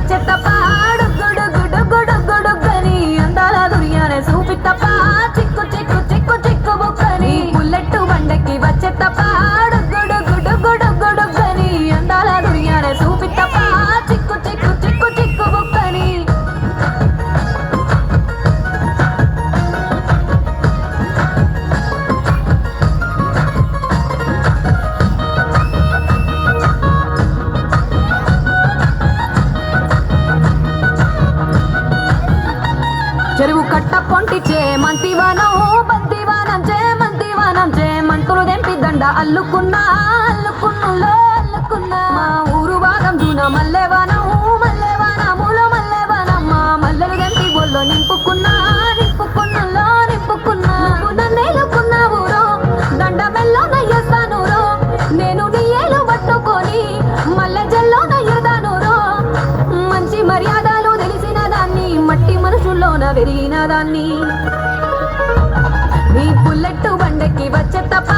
వచ్చే తప్ప డుగ్గుడుగ్గుడుగ్గుడుగ్గుడుగ్గని అందాల దుర్యానే చూపి తప్ప చిక్కు చిక్కు చిక్కు చిక్కు బుక్కని బుల్లెట్టు బండకి వచ్చే తప్ప డుగ్గుడుగ్గుడుగ్గుడుగ్గుడుగ్గని అందాల దుర్యానే చూపి తప్ప చిక్కు చిక్కు చిక్కు చిక్కు బుక్కని చెరువు కట్ట పొంటిచే మంతివానం బంతివానం చే మంతులు దెంపి దండ అల్లుకున్నా అల్లుకున్నులో అల్లుకున్నా మా ఊరు భాగం దూన మల్లెవానములో మల్లెవానమ్మ మల్లెలు దెంపి బొల్లో నింపుకున్నా నింపుకున్నులో నింపుకున్నా నన్నేలుకున్నా ఊరో దండ మెల్లో నయ్యేస్తాను రో నేను నీ ఏలు పట్టుకొని మల్లె జల్లో నయ్యదాను రో మంచి మర్యాదలు తెలిసిన దాన్ని మట్టి మనుషుల్లోన పెరిగిన దాన్ని నీ బుల్లెట్టు బండకి వచ్చే తప్ప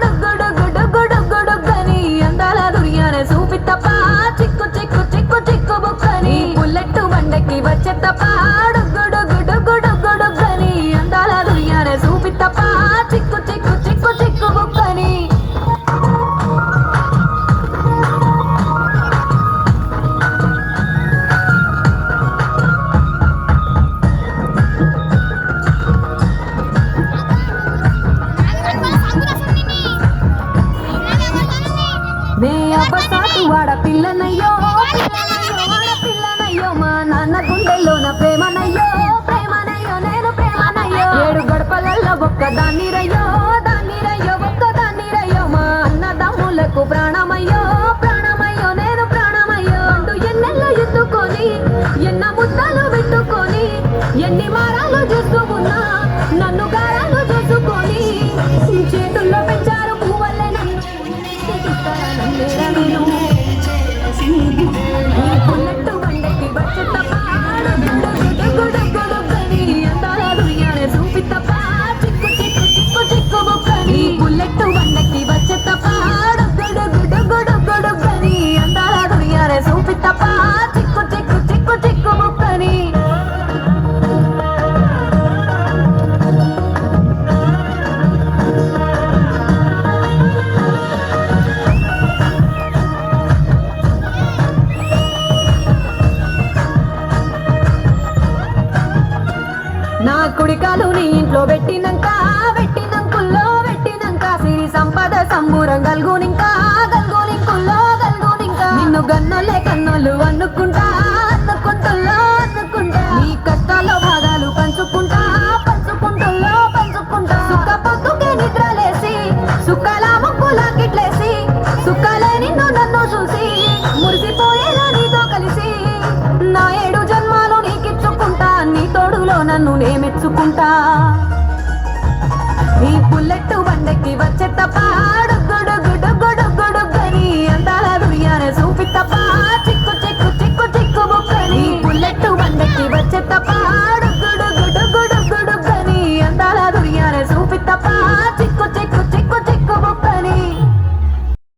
డుగ్గుడుగ్గుడుగ్గుడుగ్గుడుగ్గని అందాల దుర్యానే చూపి తప్ప చిక్కు చిక్కు చిక్కు చిక్కు బుక్కని బుల్లెట్టు బండకి వచ్చే తప్ప డుగ్గుడుగ్గుడుగ్గుడుగ్గుడుగ్గని అందాల దుర్యానే చూపి తప్ప చిక్కు చిక్కు చిక్కు చిక్కు బుక్కని నే అబ్బసాటు ఆడపిల్లనయ్యో ఆడపిల్లనయ్యో మా నాన్న గుండెల్లోన ప్రేమనయ్యో ప్రేమనయ్యో నేను ప్రేమనయ్యో 7 గడపలల్లో ఒక్కదాన్ని రయ్యో ఒక్కదాన్ని రయ్యో మా అన్నదమ్ములకు ప్రాణమయ్యో ప్రాణమయ్యో నేను ప్రాణమయ్యో అంటూ ఎన్నెల్లో ఎత్తుకొని ఎన్న ముద్దలు పెట్టుకొని ఎన్ని మారాలు చూస్తూ ఉన్నా నన్ను గారాలు చూసుకొని చేతుల్లో పెంచారు పువ్వులే నన్ను బుల్లెట్టు బండకి వచ్చే తప్ప డుగ్గుడుగ్గుడుగ్గుడుగ్గని అందాల దుర్యానే చూపి తప్ప చిక్కు చిక్కు చిక్కు చిక్కు బుక్కని బుల్లెట్టు బండకి వచ్చే తప్ప డుగ్గుడుగ్గుడుగ్గుడుగ్గని అందాల దుర్యానే చూపి తప్ప చిక్కు చిక్కు చిక్కు చిక్కు బుక్కని నా కుడికాలు నీ ఇంట్లో పెట్టినంకుల్లో సిరి సంపద సంబూరం గల్గునింకా నిన్ను గన్నోలే కన్నోళ్ళు అనుకుంటుల్లో నీ కష్టాల్లో భాగాలు పంచుకుంటా సుఖ పొద్దుకే నిద్రలేసి సుఖాల ముక్కులాకిట్లేసి సుఖాలే నిన్ను నన్ను చూసి మురిసిపోయేలా నీతో కలిసి నా 7 జన్మాలు నీకిచ్చుకుంటా నీ తోడులో నన్ను నే మెచ్చుకుంటా నీ బుల్లెట్టు